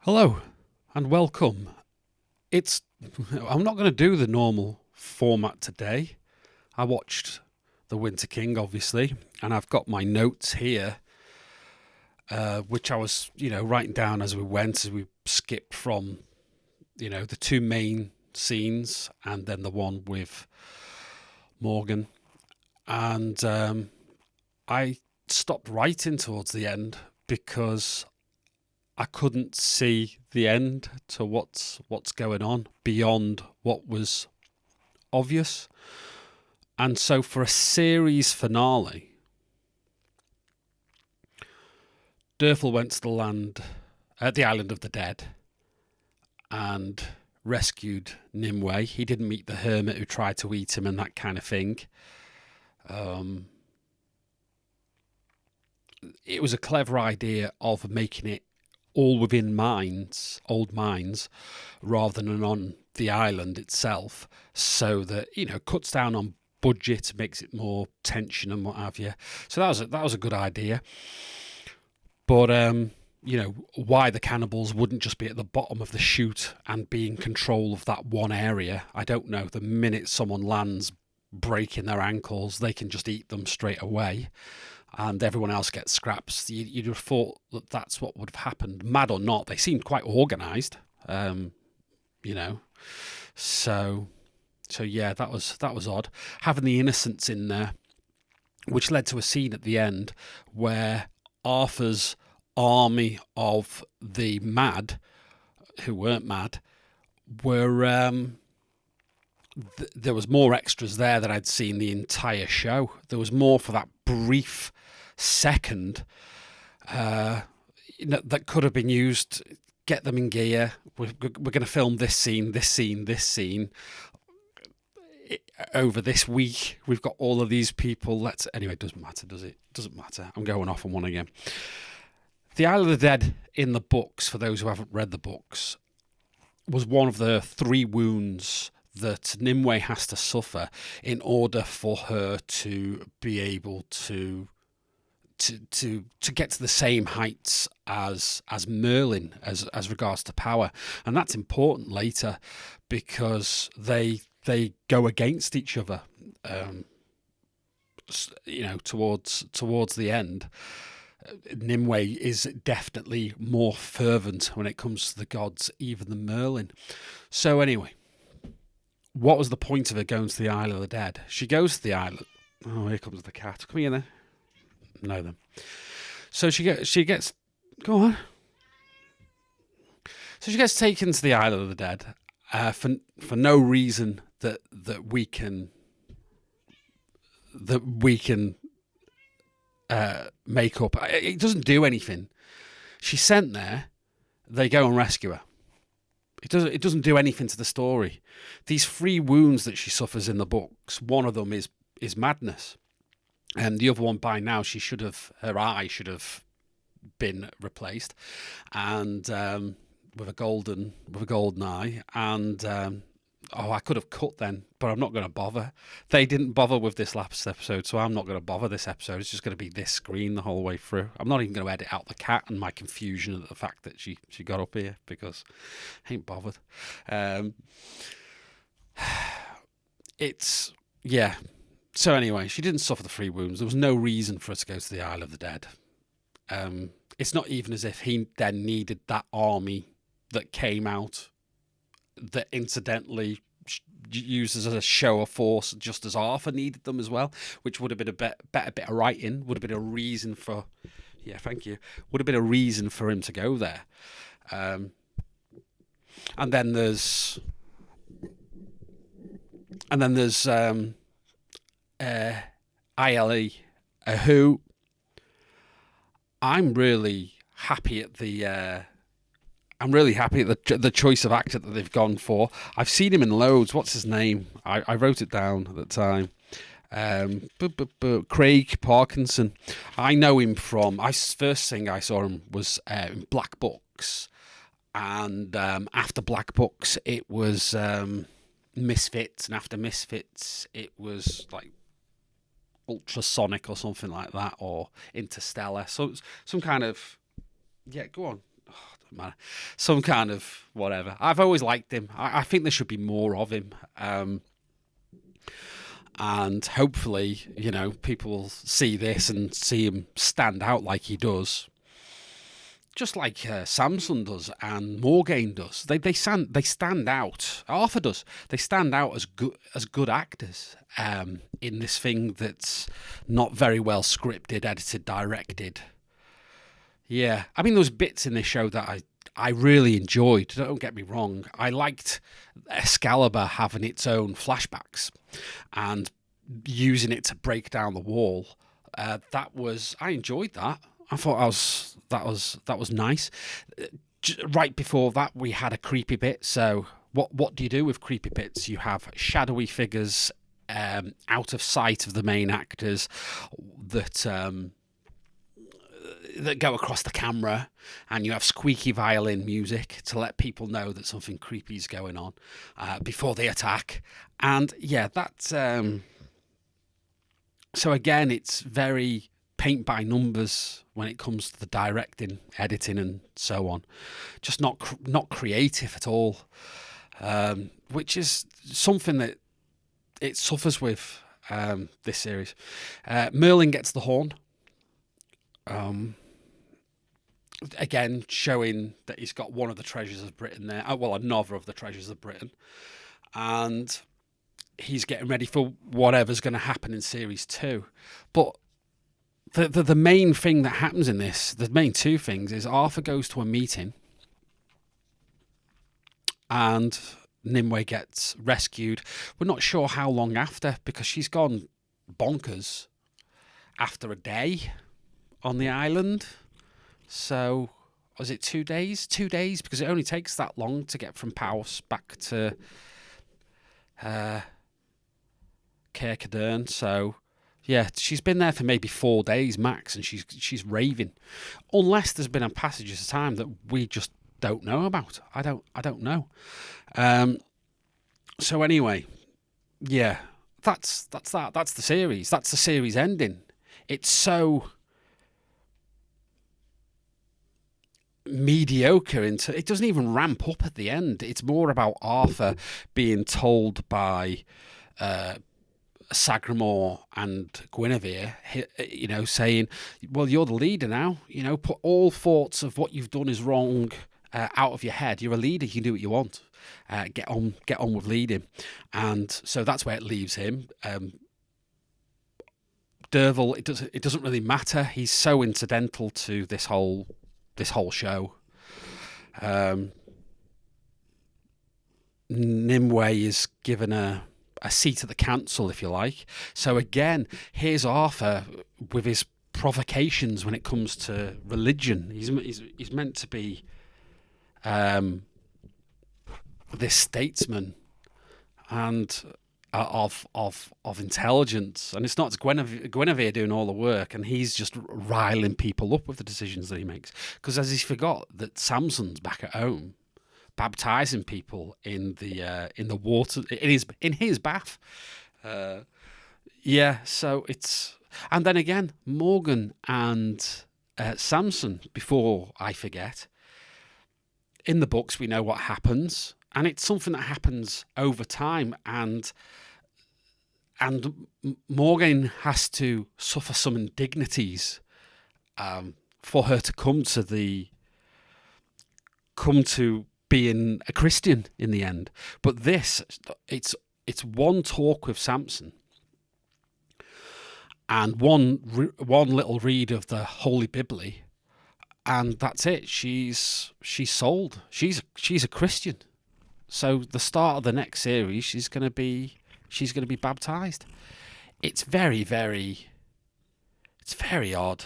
Hello and welcome. I'm not going to do the normal format today. I watched The Winter King, obviously, and I've got my notes here, which I was, writing down as we went, as we skipped from, the two main scenes and then the one with Morgan. And I stopped writing towards the end because I couldn't see the end to what's going on beyond what was obvious. And so for a series finale, Durfel went to the island of the dead, and rescued Nimue. He didn't meet the hermit who tried to eat him and that kind of thing. It was a clever idea of making it all within old mines, rather than on the island itself, so that cuts down on budget, makes it more tension and what have you. So that was a good idea. But why the cannibals wouldn't just be at the bottom of the chute and be in control of that one area, I don't know. The minute someone lands breaking their ankles, they can just eat them straight away, and everyone else gets scraps. You'd have thought that that's what would have happened. Mad or not, they seemed quite organised, So yeah, that was odd. Having the innocents in there, which led to a scene at the end where Arthur's army of the mad, who weren't mad, were... there was more extras there than I'd seen the entire show. There was more for that brief second that could have been used. Get them in gear. We're going to film this scene over this week. We've got all of these people. Anyway, it doesn't matter, does it? Doesn't matter. I'm going off on one again. The Isle of the Dead in the books, for those who haven't read the books, was one of the three wounds that Nimue has to suffer in order for her to be able to get to the same heights as Merlin as regards to power. And that's important later because they go against each other towards the end. Nimue is definitely more fervent when it comes to the gods even than Merlin. So anyway, what was the point of her going to the Isle of the Dead? She goes to the island. Oh, here comes the cat. Come here then. No, then. So she gets. Go on. So she gets taken to the Isle of the Dead for no reason that we can make up. It doesn't do anything. She's sent there. They go and rescue her. It doesn't do anything to the story. These three wounds that she suffers in the books, one of them is madness, and the other one, by now, her eye should have been replaced, and with a golden eye. And I could have cut then, but I'm not going to bother. They didn't bother with this last episode, so I'm not going to bother this episode. It's just going to be this screen the whole way through. I'm not even going to edit out the cat and my confusion at the fact that she got up here, because I ain't bothered. Yeah. So anyway, she didn't suffer the three wounds. There was no reason for her to go to the Isle of the Dead. It's not even as if he then needed that army that came out, that incidentally uses as a show of force, just as Arthur needed them as well, which would have been a better bit of writing, would have been a reason for... Yeah, thank you. Would have been a reason for him to go there. And then there's ILE, who I'm really happy at the choice of actor that they've gone for. I've seen him in loads. What's his name? I wrote it down at the time. Craig Parkinson. I know him from... first thing I saw him was in Black Books. And after Black Books, it was Misfits. And after Misfits, it was like Ultrasonic or something like that, or Interstellar. So some kind of... Yeah, go on. Oh, some kind of whatever. I've always liked him. I think there should be more of him. And hopefully, people will see this and see him stand out like he does. Just like Samson does and Morgaine does. They stand out. Arthur does. They stand out as good actors in this thing that's not very well scripted, edited, directed. Yeah. I mean, there was bits in this show that I really enjoyed. Don't get me wrong. I liked Excalibur having its own flashbacks and using it to break down the wall. I enjoyed that. I thought that was nice. Right before that, we had a creepy bit. So what do you do with creepy bits? You have shadowy figures out of sight of the main actors that go across the camera, and you have squeaky violin music to let people know that something creepy is going on before they attack. And yeah, that's so again, it's very paint by numbers when it comes to the directing, editing, and so on. Just not creative at all, which is something that it suffers with this series. Merlin gets the horn. Again, showing that he's got one of the treasures of Britain there. Another of the treasures of Britain. And he's getting ready for whatever's going to happen in series 2. But the main thing that happens in this, the main two things, is Arthur goes to a meeting and Nimue gets rescued. We're not sure how long after, because she's gone bonkers after a day on the island. So, was it 2 days? 2 days, because it only takes that long to get from Paus back to Kirkadern. So, yeah, she's been there for maybe 4 days max, and she's raving. Unless there's been a passage of time that we just don't know about. I don't know. So anyway, yeah, that's that. That's the series. That's the series ending. It's so mediocre it doesn't even ramp up at the end. It's more about Arthur being told by Sagramore and Guinevere, saying, well, you're the leader now, put all thoughts of what you've done is wrong out of your head. You're a leader, you can do what you want. Get on with leading. And so that's where it leaves him. Derval, it doesn't really matter. He's so incidental to this whole show. Nimue is given a seat at the council, if you like. So again, here's Arthur with his provocations when it comes to religion. He's meant to be this statesman and of intelligence, and it's not Guinevere doing all the work, and he's just riling people up with the decisions that he makes. Because as he's forgot that Samson's back at home, baptizing people in the water in his bath. So it's, and then again, Morgan and Samson. Before I forget, in the books we know what happens, and it's something that happens over time, and Morgan has to suffer some indignities for her to come to being a Christian in the end. But this, it's one talk with Samson and one little read of the Holy Bible, and that's it. She's sold. She's a Christian. So the start of the next series, she's going to be baptized. It's very, very odd.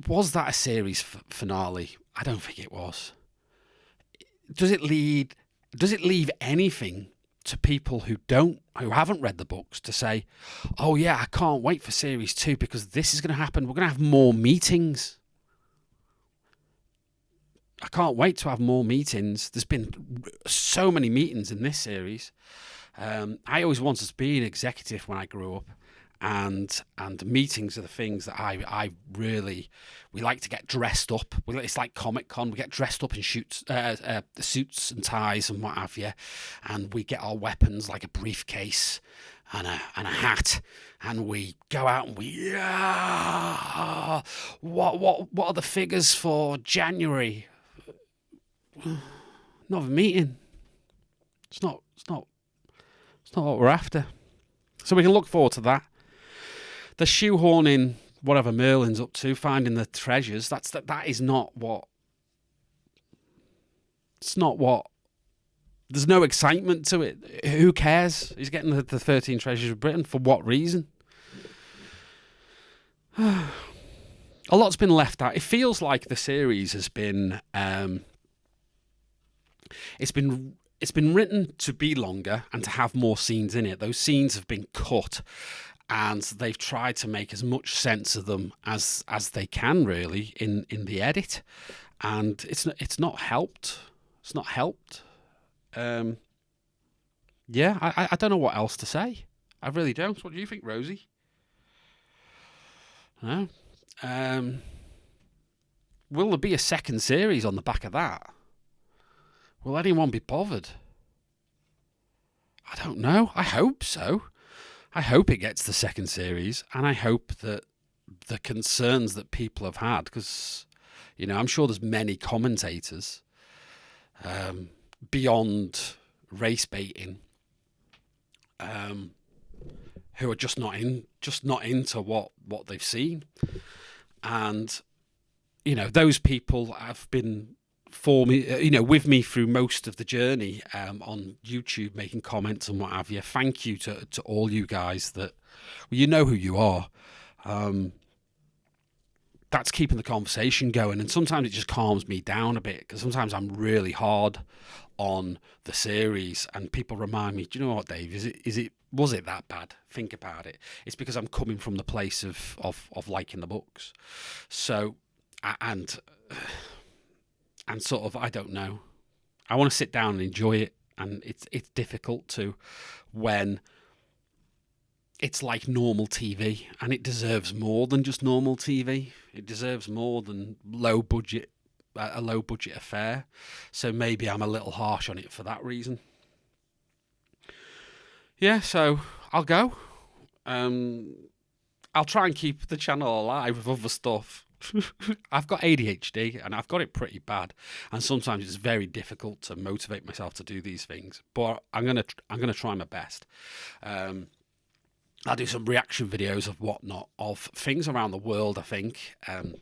Was that a series finale? I don't think it was. Does it leave anything to people who haven't read the books to say, oh yeah, I can't wait for series 2 because this is going to happen. We're going to have more meetings. I can't wait to have more meetings. There's been so many meetings in this series. I always wanted to be an executive when I grew up, and meetings are the things that I really, we like to get dressed up. It's like Comic Con. We get dressed up in suits and ties and what have you, and we get our weapons like a briefcase and a hat, and we go out and what are the figures for January? Not a meeting. It's not what we're after. So we can look forward to that. The shoehorning whatever Merlin's up to, finding the treasures. That is not what. It's not what. There's no excitement to it. Who cares? He's getting the 13 treasures of Britain. For what reason? A lot's been left out. It feels like the series has been. It's been written to be longer and to have more scenes in it. Those scenes have been cut, and they've tried to make as much sense of them as they can, really, in the edit. And it's not helped. It's not helped. I don't know what else to say. I really don't. What do you think, Rosie? No. Will there be a second series on the back of that? Will anyone be bothered? I don't know. I hope so. I hope it gets the second series, and I hope that the concerns that people have had, because, I'm sure there's many commentators beyond race baiting who are just not into what they've seen, and those people have been for me, with me through most of the journey on YouTube, making comments and what have you. Thank you to all you guys that, you know who you are. That's keeping the conversation going, and sometimes it just calms me down a bit, because sometimes I'm really hard on the series, and people remind me, do you know what, Dave? Was it that bad? Think about it. It's because I'm coming from the place of liking the books. So, and sort of, I don't know. I want to sit down and enjoy it, and it's difficult to when it's like normal TV, and it deserves more than just normal TV. It deserves more than a low budget affair. So maybe I'm a little harsh on it for that reason. Yeah, so I'll go. I'll try and keep the channel alive with other stuff. I've got ADHD, and I've got it pretty bad, and sometimes it's very difficult to motivate myself to do these things, but I'm gonna try my best. I'll do some reaction videos of whatnot, of things around the world. I think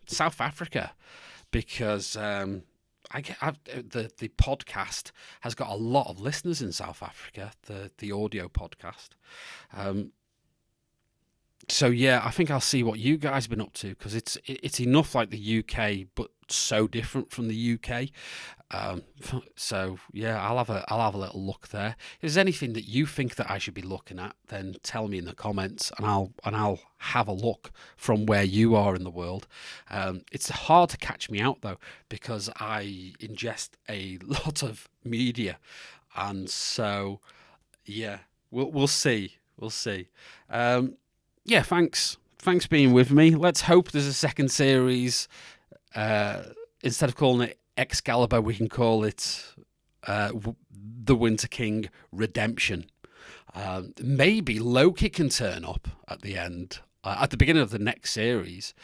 South Africa, because the podcast has got a lot of listeners in South Africa, the audio podcast. So yeah, I think I'll see what you guys have been up to, because it's enough like the UK, but so different from the UK. So yeah, I'll have a little look there. If there's anything that you think that I should be looking at, then tell me in the comments, and I'll have a look from where you are in the world. It's hard to catch me out though, because I ingest a lot of media, and so yeah, we'll see. Yeah, thanks being with me. Let's hope there's a second series. Instead of calling it Excalibur, we can call it The Winter King Redemption. Maybe Loki can turn up at the end, at the beginning of the next series,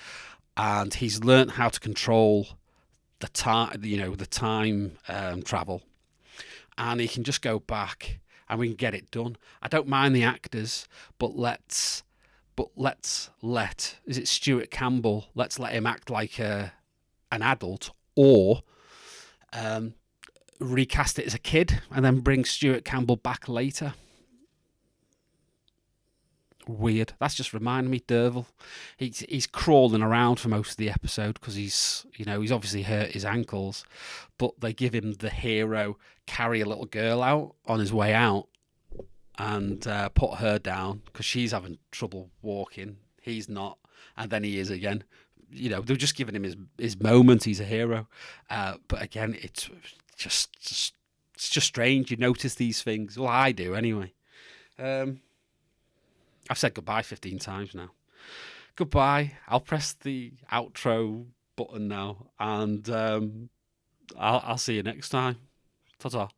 and he's learnt how to control the time, the time travel, and he can just go back, and we can get it done. I don't mind the actors, but let's let, is it Stuart Campbell? Let's let him act like an adult, or recast it as a kid and then bring Stuart Campbell back later. Weird. That's just reminding me, Derval. He's crawling around for most of the episode because he's obviously hurt his ankles, but they give him the hero carry a little girl out on his way out and put her down because she's having trouble walking. He's not, and then he is again. They're just giving him his moment. He's a hero, but again, it's just strange. You notice these things. Well, I do anyway. I've said goodbye 15 times now. Goodbye. I'll press the outro button now, and I'll see you next time. Ta-ta.